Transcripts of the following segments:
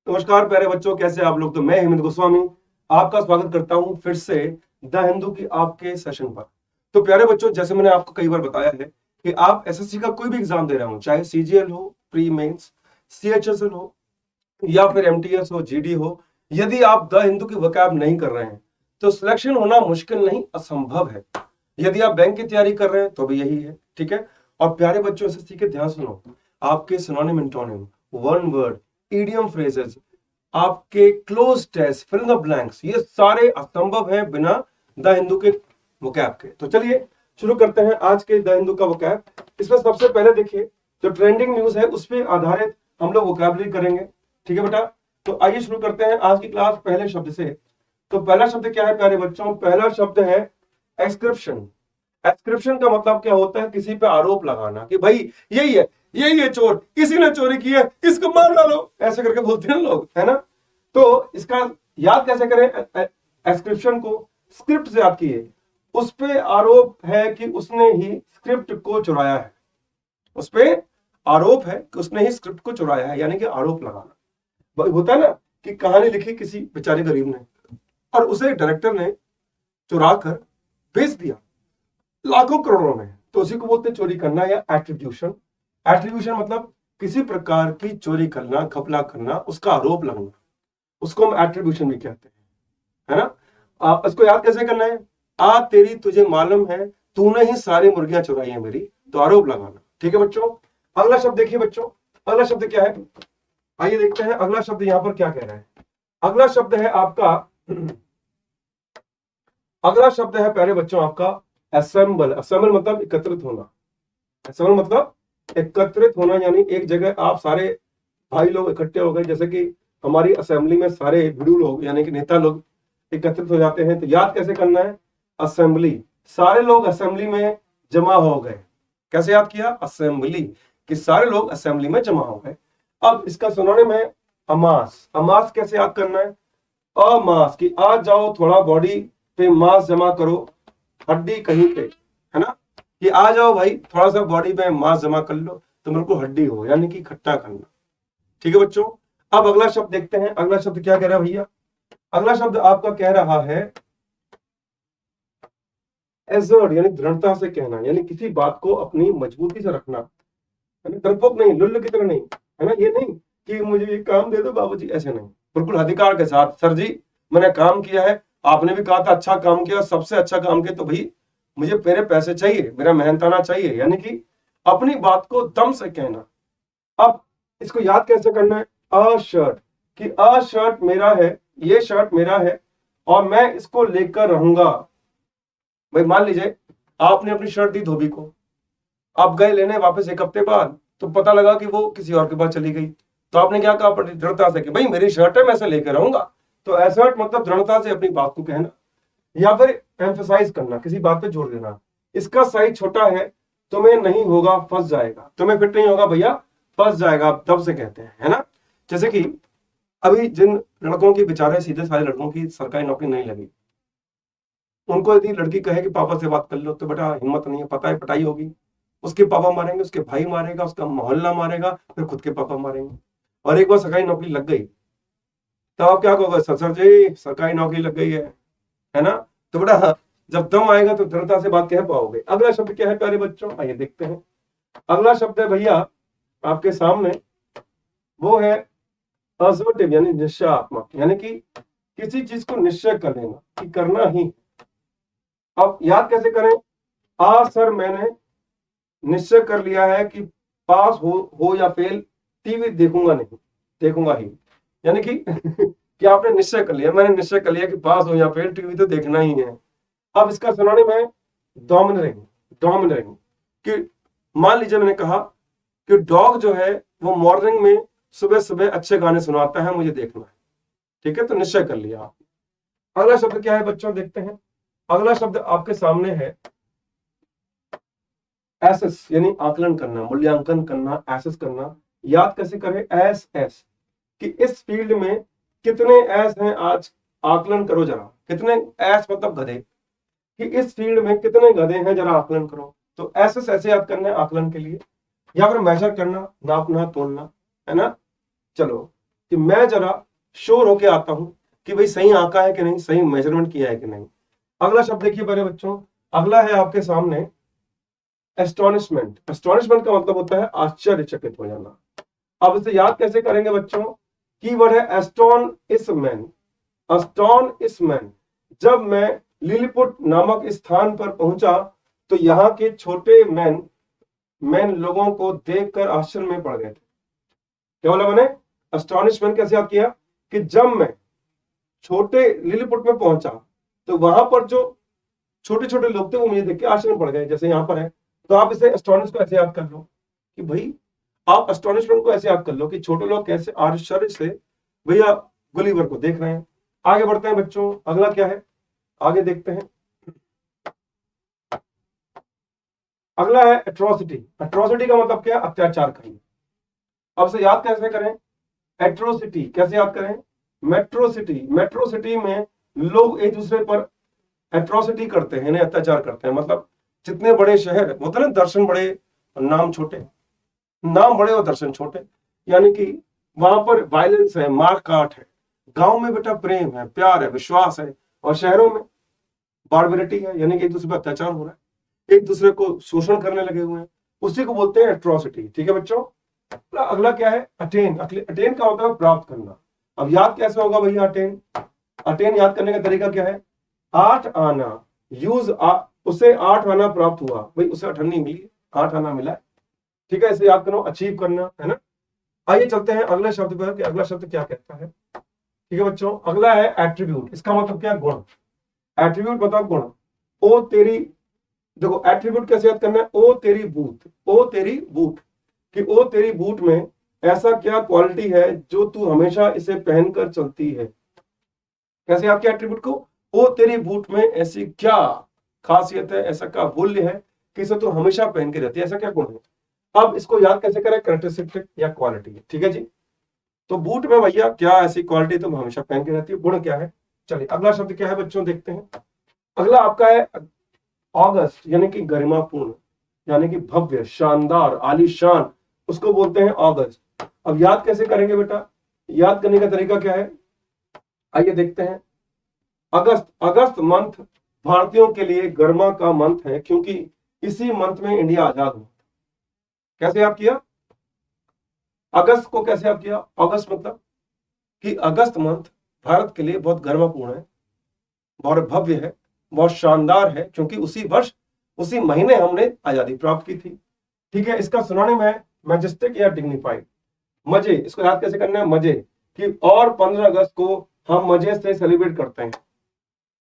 नमस्कार प्यारे बच्चों, कैसे आप लोग। तो मैं हेमंत गोस्वामी आपका स्वागत करता हूं फिर से द हिंदू की आपके सेशन पर। तो प्यारे बच्चों, जैसे मैंने आपको कई बार बताया है कि आप एसएससी का कोई भी एग्जाम दे रहे हो, चाहे सीजीएल हो, प्री मेंस, सीएचएसएल हो या फिर एमटीएस हो, जीडी हो, यदि आप द हिंदू की वोकैब नहीं कर रहे हैं तो सिलेक्शन होना मुश्किल नहीं, असंभव है। यदि आप बैंक की तैयारी कर रहे हैं तो भी यही है, ठीक है। और प्यारे बच्चों, एसएससी के ध्यान सुनो, आपके synonym, antonym, one word, idiom phrases, आपके cloze test, fill in the blanks, ये सारे असंभव हैं बिना द हिंदू के वोकैब के। तो चलिए शुरू करते हैं आज के द हिंदू का वोकैब। इसमें सबसे पहले देखिए, जो ट्रेंडिंग न्यूज है उस पर आधारित हम लोग वोकैबुलरी करेंगे, ठीक है बेटा। तो आइए शुरू करते हैं आज की क्लास पहले शब्द से। तो पहला शब्द क्या है प्यारे बच्चों? पहला शब्द है एक्सक्रिप्शन। एक्सक्रिप्शन का मतलब क्या होता है? किसी पे आरोप लगाना कि भाई यही है, यही है चोर, इसी ने चोरी की है, इसको मार डालो, ऐसे करके बोलते हैं लोग, है ना। तो इसका याद कैसे करें? एक्सक्रिप्शन को स्क्रिप्ट से याद किए। उस पे आरोप है कि उसने ही स्क्रिप्ट को चुराया है। उस पे आरोप है कि उसने ही स्क्रिप्ट को चुराया है, यानी कि आरोप लगाना। होता है ना कि कहानी लिखी किसी बेचारे गरीब ने और उसे डायरेक्टर ने चुरा कर बेच दिया लाखों करोड़ों में, तो उसी को बोलते हैं चोरी करना या एट्रीब्यूशन। एट्रीब्यूशन मतलब किसी प्रकार की चोरी करना, घपला करना, उसका आरोप लगना, उसको हम एट्रीब्यूशन भी कहते हैं, है ना। इसको याद कैसे करना है? तेरी तुझे मालूम है, तूने ही सारी मुर्गियां चुराई है मेरी, तो आरोप लगाना, ठीक है बच्चों। अगला शब्द देखिए बच्चों, अगला शब्द क्या है? आइए देखते हैं अगला शब्द यहां पर क्या कह रहा है। अगला शब्द है आपका अगला शब्द है प्यारे बच्चों आपका असेंबल। असेंबल मतलब एकत्रित होना। असेंबल मतलब एकत्रित होना, यानी एक जगह आप सारे भाई लोग इकट्ठे हो गए, जैसे कि हमारी असेंबली में सारे भिड़ू लोग यानी कि नेता लोग एकत्रित हो जाते हैं। तो याद कैसे करना है? असेंबली, सारे लोग असेंबली में जमा हो गए। कैसे याद किया? असेंबली, कि सारे लोग असेंबली में जमा हो गए। अब इसका सिनोनिम है अमास। अमास कैसे याद करना है? अमास, कि आ जाओ थोड़ा बॉडी पे मास जमा करो, हड्डी कहीं पे, है ना। कि आ जाओ भाई थोड़ा सा बॉडी पे मास जमा कर लो तो मेरे को हड्डी हो, यानी कि इकट्ठा करना, ठीक है बच्चों। अब अगला शब्द देखते हैं, अगला शब्द क्या कह रहा है भैया? अगला शब्द आपका कह रहा है एजर्ट, यानी दृढ़ता से कहना, यानी किसी बात को अपनी मजबूती से रखना, है ना। डरपोक नहीं, लुल्ल की तरह नहीं, है ना। ये नहीं कि मुझे ये काम दे दो बाबूजी, ऐसे नहीं, बिल्कुल अधिकार के साथ, सर जी मैंने काम किया है, आपने भी कहा था अच्छा काम किया, सबसे अच्छा काम किया, तो भाई मुझे मेरे पैसे चाहिए, मेरा मेहनताना चाहिए, यानी कि अपनी बात को दम से कहना। अब इसको याद कैसे करना है? अ शर्ट, कि अ शर्ट मेरा है, ये शर्ट मेरा है और मैं इसको लेकर रहूंगा। भाई मान लीजिए आपने अपनी शर्ट दी धोबी को, आप गए लेने वापस एक हफ्ते बाद, तो पता लगा कि वो किसी और के पास चली गई, तो आपने क्या कहा बड़ी दृढ़ता से कि भाई मेरी शर्ट है, मैं इसे लेकर रहूंगा। तो एसर्ट मतलब दृढ़ता से अपनी बात को कहना या फिर एम्फेसाइज करना, किसी बात पे जोर देना। इसका साइज छोटा है, तुम्हें नहीं होगा, फंस जाएगा, तुम्हें फिट नहीं होगा भैया, फंस जाएगा, आप तब से कहते हैं, है ना। जैसे कि अभी जिन लड़कों की, बेचारे सीधे सारे लड़कों की सरकारी नौकरी नहीं लगी, उनको यदि लड़की कहे कि पापा से बात कर लो, तो बेटा हिम्मत नहीं है, पता है पिटाई होगी, उसके पापा मारेंगे, उसके भाई मारेगा, उसका मोहल्ला मारेगा, फिर खुद के पापा मारेंगे। और एक बार सरकारी नौकरी लग गई तो आप क्या कहोगे? सर जी सरकारी नौकरी लग गई है ना। तो बेटा हाँ, जब दम आएगा तो दृढ़ता से बात कह पाओगे। अगला शब्द क्या है प्यारे बच्चों? आइए देखते हैं। अगला शब्द है भैया आपके सामने, वो है असर्टिव, यानी निश्चयात्मक, यानी कि किसी चीज को निश्चय कर लेना कि करना ही। अब याद कैसे करें? सर मैंने निश्चय कर लिया है कि पास हो या फेल, टीवी देखूंगा नहीं, देखूंगा ही, यानी कि कि आपने निश्चय कर लिया, मैंने निश्चय कर लिया कि पास हो या फेल, टीवी तो देखना ही है। अब इसका सिनोनिम है डोमिनरिंग। डोमिनरिंग, कि मान लीजिए मैंने कहा कि डॉग जो है वो मॉर्निंग में सुबह सुबह अच्छे गाने सुनाता है, मुझे देखना है, ठीक है, तो निश्चय कर लिया आप। अगला शब्द क्या है बच्चों? देखते हैं। अगला शब्द आपके सामने है एसेस, यानी आकलन करना, मूल्यांकन करना, एसेस करना। याद कैसे करें? एस एस, कि इस फील्ड में कितने एस हैं आज, आकलन करो जरा। कितने एस मतलब गधे, कि इस फील्ड में कितने गधे हैं जरा आकलन करो। तो एसेस ऐसे याद करना है आकलन के लिए, या फिर मेजर करना, नापना, तोलना, है ना। चलो कि मैं जरा श्योर होके आता हूं कि भाई सही आंका है कि नहीं, सही मेजरमेंट किया है कि नहीं। अगला शब्द देखिए प्यारे बच्चों, अगला है आपके सामने एस्टोनिशमेंट। एस्टोनिशमेंट का मतलब होता है आश्चर्यचकित हो जाना। अब इसे याद कैसे करेंगे बच्चों? कीवर्ड है एस्टोन इस मैन। एस्टोन इस मैन, जब मैं लिलीपुट नामक स्थान पर पहुंचा तो यहाँ के छोटे मैन लोगों को देखकर आश्चर्य में पड़ गए थे। क्या बोला मैंने? एस्टोनिशमेंट कैसे याद किया? कि जब मैं छोटे लिलीपुट में पहुंचा तो वहां पर जो छोटे छोटे लोग थे वो मुझे देख के आश्चर्य में पड़ गए, जैसे यहाँ पर है। तो आप इसे एस्टोनिश को ऐसे याद कर लो कि भाई, आप एस्टोनिशमेंट को ऐसे याद कर लो कि छोटे लोग कैसे आश्चर्य से भैया गुलिवर को देख रहे हैं। आगे बढ़ते हैं बच्चों, अगला क्या है, आगे देखते हैं। अगला है एट्रोसिटी। एट्रोसिटी का मतलब क्या है? अत्याचार करना। अब से याद कैसे करें? एट्रोसिटी कैसे याद करें? मेट्रोसिटी। मेट्रोसिटी में लोग एक दूसरे पर एट्रोसिटी करते हैं, अत्याचार करते हैं। मतलब जितने बड़े शहर होते हैं ना, दर्शन बड़े नाम छोटे, नाम बड़े और दर्शन छोटे, यानी कि वहां पर वायलेंस है, मार काट है। गांव में बेटा प्रेम है, प्यार है, विश्वास है, और शहरों में बार्बरिटी है, यानी कि एक दूसरे पर अत्याचार हो रहा है, एक दूसरे को शोषण करने लगे हुए हैं। उसी को बोलते हैं एट्रोसिटी। ठीक है बच्चों। अगला क्या है? अटेन। अटेन का होता है प्राप्त करना। अब याद कैसे होगा भैया अटेन? अटेन याद करने का तरीका क्या है? 8 आना, यूज उसे 8 आना प्राप्त हुआ, भाई उसे अठन्नी मिली, 8 आना मिला। ठीक है, इसे याद करो, अचीव करना है ना। आइए चलते हैं अगले शब्द पर कि अगला शब्द क्या कहता है। ठीक है बच्चों, अगला है एट्रीब्यूट। इसका मतलब क्या है? गुण। एट्रीब्यूट मतलब गुण। ओ तेरी, देखो एट्रीब्यूट कैसे याद करना है? ओ तेरी बूट। ओ तेरी बूट, कि ओ तेरी बूट में ऐसा क्या क्वालिटी है जो तू हमेशा इसे पहनकर चलती है। कैसे याद किया एट्रीब्यूट को? ओ तेरी बूट में ऐसी क्या खासियत है, ऐसा क्या मूल्य है कि इसे तू हमेशा पहन के रहती है, ऐसा क्या गुण है। अब इसको याद कैसे करें? कैरेक्टरिस्टिक या क्वालिटी। ठीक है जी। तो बूट में भैया क्या ऐसी क्वालिटी तुम हमेशा पहन के रहती है, गुण क्या है। चलिए अगला शब्द क्या है बच्चों, देखते हैं। अगला आपका है ऑगस्ट, यानी कि गरिमापूर्ण, यानी कि भव्य, शानदार, आलीशान, उसको बोलते हैं ऑगस्ट। अब याद कैसे करेंगे बेटा? याद करने का तरीका क्या है? आइए देखते हैं। अगस्त। अगस्त मंथ भारतीयों के लिए गर्मा का मंथ है, क्योंकि इसी मंथ में इंडिया आजाद हुआ। कैसे याद किया? अगस्त को कैसे याद किया? अगस्त मतलब कि अगस्त मंथ भारत के लिए बहुत गर्वपूर्ण है, बहुत भव्य है, बहुत शानदार है, क्योंकि उसी वर्ष, उसी महीने हमने आजादी प्राप्त की थी। ठीक है, इसका सिनोनिम है मैजेस्टिक या डिग्निफाइड। मजे, इसको याद कैसे करना है? मजे, कि और 15 अगस्त को हम मजे से सेलिब्रेट करते हैं।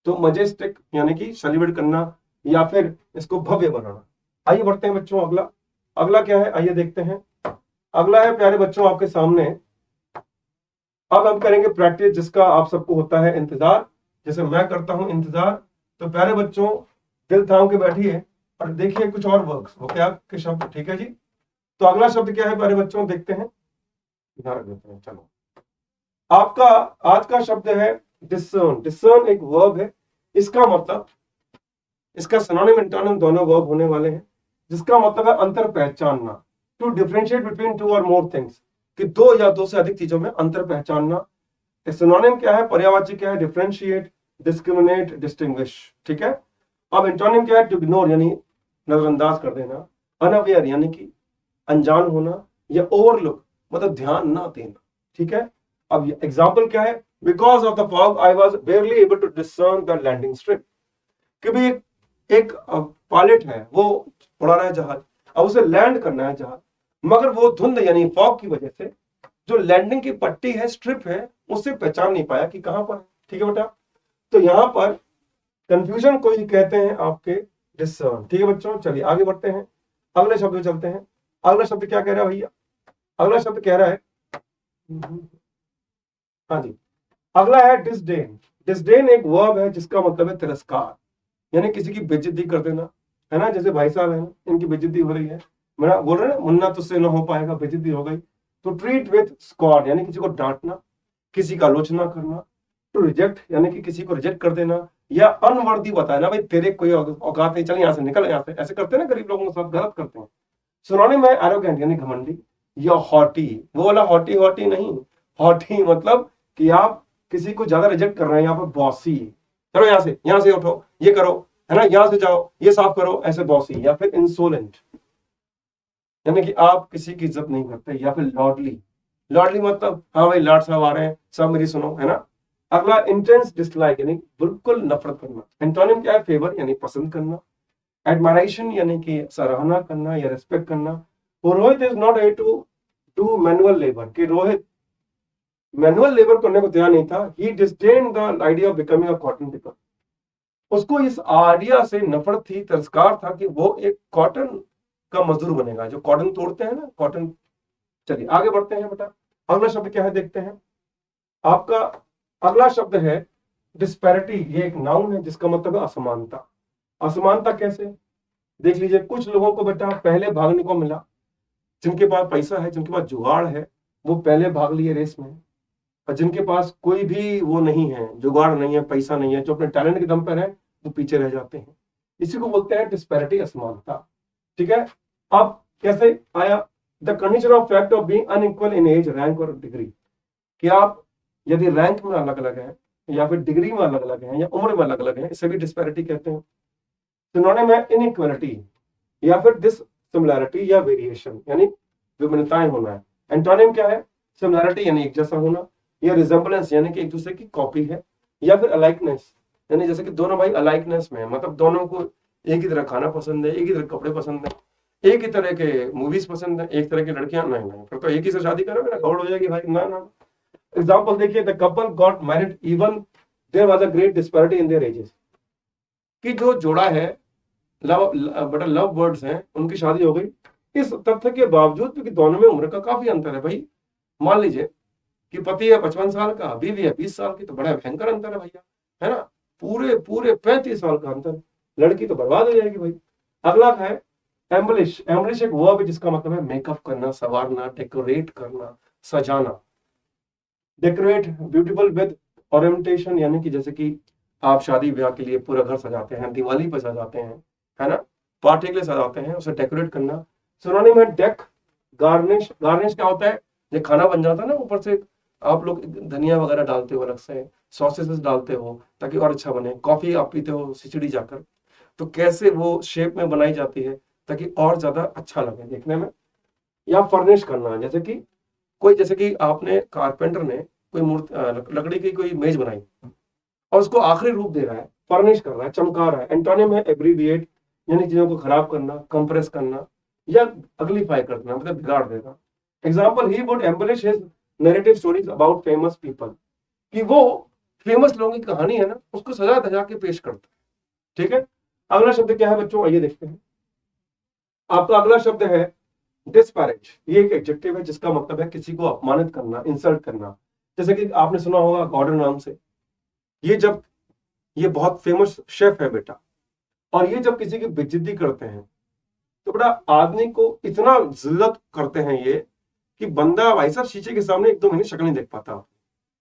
तो मजेस्टिक यानी कि सेलिब्रेट करना, या फिर इसको भव्य बनाना। आइए बढ़ते हैं बच्चों, अगला। अगला क्या है, आइए देखते हैं। अगला है प्यारे बच्चों आपके सामने, अब हम करेंगे प्रैक्टिस, जिसका आप सबको होता है इंतजार, जैसे मैं करता हूं इंतजार। तो प्यारे बच्चों दिल थाम के बैठिए और देखिए कुछ और वर्ड्स, वो क्या के शब्द। ठीक है जी। तो अगला शब्द क्या है प्यारे बच्चों, देखते हैं, ध्यान रख देते हैं। चलो, आपका आज का शब्द है डिसर्न। डिसर्न एक वर्ब है। इसका मतलब, इसका सिनोनिम इंटोनिम दोनों वर्ब होने वाले हैं, जिसका मतलब है अंतर पहचानना, टू डिफरेंशिएट बिटवीन टू और मोर थिंग्स, कि दो या दो से अधिक चीजों में अंतर पहचानना। सिनोनिम क्या है? पर्यायवाची क्या है? Differentiate, discriminate, distinguish. ठीक है। अब इंटोनिम क्या है? टू इग्नोर, यानी नजरअंदाज कर देना, अनअवेयर यानी कि अनजान होना, या ओवरलुक मतलब ध्यान ना देना। ठीक है। अब एग्जाम्पल क्या है? Because of the fog I was barely able to discern the landing strip, कि भी एक पायलट है, वो उड़ा रहा है जहाज, अब उसे लैंड करना है जहाज, मगर वो धुंध यानी फॉग की वजह से जो लैंडिंग की पट्टी है, स्ट्रिप है, उससे पहचान नहीं पाया कि कहां पर है। ठीक है बेटा। तो यहां पर कंफ्यूजन को ही कहते हैं आपके डिसर्न। ठीक है बच्चों, चलिए आगे बढ़ते हैं, अगले शब्द में चलते हैं। अगला शब्द क्या कह रहा है भैया? अगला शब्द कह रहा है, हाँ जी, अगला है डिसडेन। डिसडेन एक वर्ब है जिसका मतलब है तिरस्कार, यानी किसी की बेइज्जती कर देना, है ना। जैसे भाई साहब है ना, इनकी बेइज्जती हो रही है, मेरा बोल रहे ना, मुन्ना तुझसे ना हो पाएगा, बेइज्जती हो गई। तो ट्रीट विथ स्कॉर्न, यानी किसी को डांटना, किसी का आलोचना करना। टू रिजेक्ट यानी कि किसी को रिजेक्ट कर देना, या अनवर्दी बताना, भाई तेरे कोई औकात नहीं, चल यहाँ से निकल, यहाँ से, ऐसे करते हैं ना गरीब लोगों के साथ, गलत करते हैं। सिनोनिम है एरोगेंट यानी घमंडी, या हॉटी, वो वाला हॉटी हॉटी नहीं, हॉटी मतलब कि आप किसी को ज्यादा रिजेक्ट कर रहे हैं, यहाँ पर बॉसी, चलो यहाँ से उठो, ये करो, है ना, यहाँ से जाओ, ये साफ करो, ऐसे बॉसी। या फिर इंसोलेंट, यानी कि आप किसी की इज्जत नहीं करते। या फिर लॉर्डली, लॉर्डली मतलब हाँ भाई लाड साहब आ रहे हैं, सब मेरी सुनो, है ना। अगला इंटेंस डिसलाइक, यानी बिल्कुल नफरत करना। एंटोनिम क्या है? फेवर यानी पसंद करना, एडमायरेशन यानी कि सराहना करना या रिस्पेक्ट करना। Rohit is not a to do manual labour, कि रोहित मैनुअल लेबर करने को तैयार नहीं था। He disdain the idea of becoming a cotton picker, उसको इस आइडिया से नफरत थी, तिरस्कार था कि वो एक कॉटन का मजदूर बनेगा, जो कॉटन तोड़ते हैं ना, कॉटन। चलिए आगे बढ़ते हैं बेटा, अगला शब्द क्या है देखते हैं। आपका अगला शब्द है डिस्पैरिटी। ये एक नाउन है जिसका मतलब है असमानता। असमानता कैसे? देख लीजिए, कुछ लोगों को बेटा पहले भागने को मिला, जिनके पास पैसा है, जिनके पास जुगाड़ है, वो पहले भाग लिए रेस में। और जिनके पास कोई भी वो नहीं है, जुगाड़ नहीं है, पैसा नहीं है, जो अपने टैलेंट के दम पर है, वो पीछे रह जाते हैं। इसी को बोलते हैं डिस्पैरिटी, असमानता। ठीक है, अब कैसे आया? The condition of fact of being unequal in age, rank और डिग्री, कि आप यदि रैंक में अलग अलग है, या फिर डिग्री में अलग अलग है, या उम्र में अलग अलग है, इसे भी डिस्पैरिटी कहते हैं। सिनोनिम है इनइक्वालिटी, या फिर डिससिमिलैरिटी या वेरिएशन, यानी विभिन्नताएं होना है। एंटोनिम क्या है? सिमिलैरिटी यानी एक जैसा होना, या रिजेम्बलेंस यानी कि एक दूसरे की कॉपी है, या फिर अलाइकनेस यानी जैसे कि दोनों भाई अलाइकनेस में, मतलब दोनों को एक ही तरह खाना पसंद है, एक ही तरह कपड़े पसंद है, एक ही तरह के मूवीज पसंद है, एक तरह की लड़कियां। नहीं नहीं, फिर तो एक ही से शादी करोगे ना, गौड़ हो जाएगी भाई, ना ना। एग्जाम्पल देखिए, the couple got married even there was a great disparity in their ages, कि जो जोड़ा है, लव बड़ा लव बर्ड्स हैं, उनकी शादी हो गई, इस तथ्य के बावजूद कि दोनों में उम्र का काफी अंतर है भाई। मान लीजिए कि पति है 55 साल का, बीवी है 20 साल की, तो बड़ा भयंकर अंतर है भैया, है ना। पूरे पूरे 35 साल का अंतर, लड़की तो बर्बाद हो जाएगी भाई। अगला है एम्बलिश। एम्बलिश एक वर्ब है जिसका मतलब है मेकअप करना, संवारना, डेकोरेट करना, सजाना। डेकोरेट ब्यूटीफुल विद ओरिएंटेशन, यानी कि जैसे कि आप शादी ब्याह के लिए पूरा घर सजाते हैं, दिवाली पर सजाते हैं, है ना, पार्टी के लिए सजाते हैं, उसे डेकोरेट करना। सिनोनिम है डेक। गार्निश, गार्निश क्या होता है? ये खाना बन जाता है ना, ऊपर से आप लोग धनिया वगैरह डालते हो, अलग से सॉसेस डालते हो ताकि और अच्छा बने। कॉफी आप पीते हो खिचड़ी जाकर, तो कैसे वो शेप में बनाई जाती है ताकि और ज्यादा अच्छा लगे देखने में। या फर्निश करना, जैसे कि कोई, जैसे कि आपने कारपेंटर ने कोई मूर्ति लकड़ी की कोई मेज बनाई और उसको आखिरी रूप दे रहा है, फर्निश कर रहा है, चमका रहा है। एंटोनिम है एब्रीविएट, यानी चीजों को खराब करना, कंप्रेस करना, या अगलीफाई करना, मतलब बिगाड़ देना। Example, he would embellish his narrative stories about famous people, कि वो फेमस लोगों की कहानी है ना, उसको सजा धजा के पेश करता है। ठीक है, अगला शब्द क्या है बच्चों, आइए देखते हैं। आपका अगला शब्द है डिस्पैरेज। ये एक एडजेक्टिव है जिसका मतलब है किसी को अपमानित करना, इंसल्ट करना। जैसे कि आपने सुना होगा गॉर्डन नाम से, ये जब, ये बहुत फेमस शेफ है बेटा, और ये जब किसी की बेइज्जती करते हैं तो बड़ा आदमी को इतना जिल्लत करते हैं ये, कि बंदा भाई साहब शीशे के सामने 1-2 महीने शक्ल नहीं देख पाता।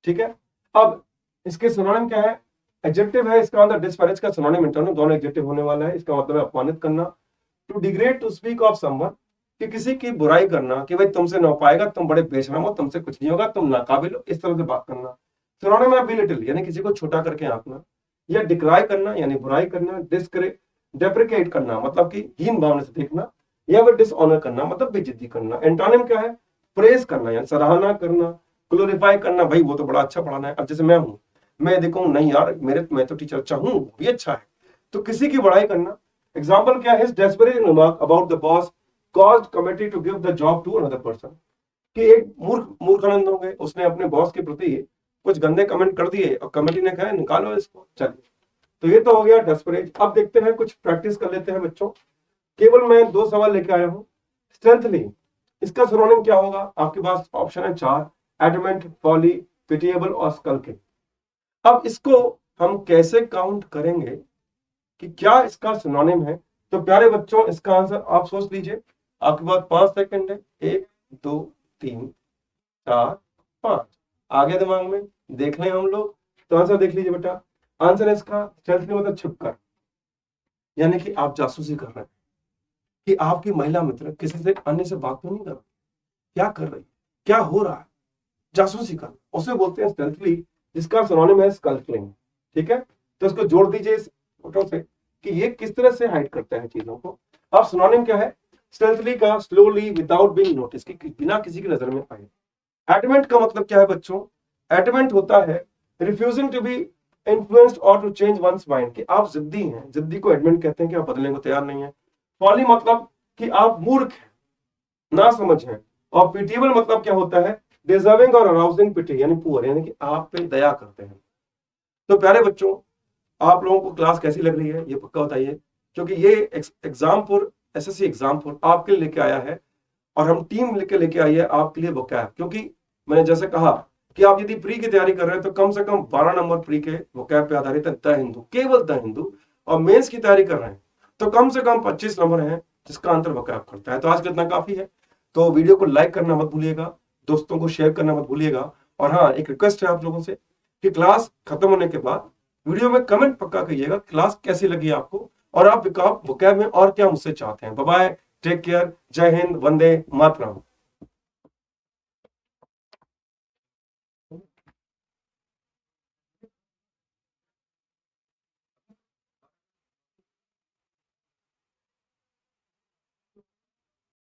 ठीक है, अब इसके सिनोनिम क्या है? एडजेक्टिव है, इसका मतलब डिस्पैरेज का सिनोनिम इंटोनिम, दोनों एडजेक्टिव होने वाला है। इसका मतलब है अपमानित करना। To degrade, to speak of someone, कि किसी की बुराई करना, कि भाई तुमसे ना हो पाएगा, तुम बड़े बेशरम हो, तुमसे कुछ नहीं होगा, तुम नाकाबिल हो, इस तरह से बात करना। सिनोनिम है बिलिटल, यानी किसी को छोटा करके आंकना, या डिक्राई करना यानी बुराई करना, डेप्रिकेट करना मतलब कि हीन भावना से देखना, या फिर डिसऑनर करना मतलब बेइज्जती करना। एंटोनिम क्या है? प्रेज करना यानी सराहना करना, ग्लोरीफाई करना, भाई वो तो बड़ा अच्छा पढ़ाना है। अब जैसे मैं हूं, मैं देखूं नहीं यार, मैं तो टीचर अच्छा हूं, वो भी अच्छा है, तो किसी की बड़ाई करना। एग्जाम्पल क्या है? His desperate remark about the boss caused committee to give the job to another person, कि एक मूर्खानंद हो गए, उसने अपने बॉस के प्रति कुछ गंदे कमेंट कर दिए और कमेटी ने कहा निकालो इसको। चलिए, तो ये तो हो गया डेस्परेट। अब देखते हैं, कुछ प्रैक्टिस कर लेते हैं बच्चों। केवल मैं 2 सवाल लेके आया हूं। स्ट्रेंथली, इसका सिनोनिम क्या होगा? आपके पास ऑप्शन है 4, एडमेंट, फॉली, पिटिएबल और स्कल्किंग। अब इसको हम कैसे काउंट करेंगे कि क्या इसका सिनोनिम है? तो प्यारे बच्चों, इसका आंसर आप सोच लीजिए। आपके पास 5 सेकंड है। 1, 2, 3, 4, 5। आ गया दिमाग में? देख लें हम लोग, तो आंसर देख लीजिए बेटा। आंसर है इसका स्टेल्थली मतलब छुपकर, यानी कि आप जासूसी कर रहे हैं कि आपकी महिला मित्र किसी से अन्य से बात तो नहीं कर रही, क्या कर रही है, क्या हो रहा है, जासूसी का, उसे बोलते हैं स्टेल्थली, जिसका सिनोनिम है स्कल्किंग। ठीक है, तो इसको जोड़ दीजिए इस फोटो से कि ये किस तरह से हाइड करता है चीजों को। अब सिनोनिम क्या है स्टेल्थली का? स्लोली, विदाउट बीइंग नोटिस, कि बिना किसी की नजर में आए। एडमेंट का मतलब क्या है बच्चों? एडमेंट होता है रिफ्यूजिंग टू बी इन्फ्लुएंस्ड और टू चेंज वंस माइंड, कि आप जिद्दी हैं, जिद्दी को एडमेंट कहते हैं कि आप बदलने को तैयार नहीं है। फॉली मतलब कि आप मूर्ख हैं, ना समझ हैं। और पिटीबल मतलब क्या होता है? डिजर्विंग और अराउजिंग पिटी, यानी पुअर, यानी कि आप पे दया करते हैं। तो प्यारे बच्चों, आप लोगों को क्लास कैसी लग रही है ये पक्का बताइए, क्योंकि ये एग्जामपुर, एसएससी एग्जामपुर आपके लिए लेके आया है, और हम टीम लेके आई है आपके लिए वोकैब। क्योंकि मैंने जैसे कहा कि आप यदि प्री की तैयारी कर रहे हैं तो कम से कम 12 नंबर प्री के वोकैब पे आधारित है, द हिंदू, केवल द हिंदू। और मेंस की तैयारी कर रहे हैं तो कम से कम 25 नंबर हैं जिसका अंतर वोकैब करता है। तो आज के इतना काफी है। तो वीडियो को लाइक करना मत भूलिएगा, दोस्तों को शेयर करना मत भूलिएगा। और हाँ, एक रिक्वेस्ट है आप लोगों से कि क्लास खत्म होने के बाद वीडियो में कमेंट पक्का करिएगा क्लास कैसी लगी आपको, और आप वोकैब में और क्या मुझसे चाहते हैं। बाय बाय, टेक केयर, जय हिंद, वंदे मातरम।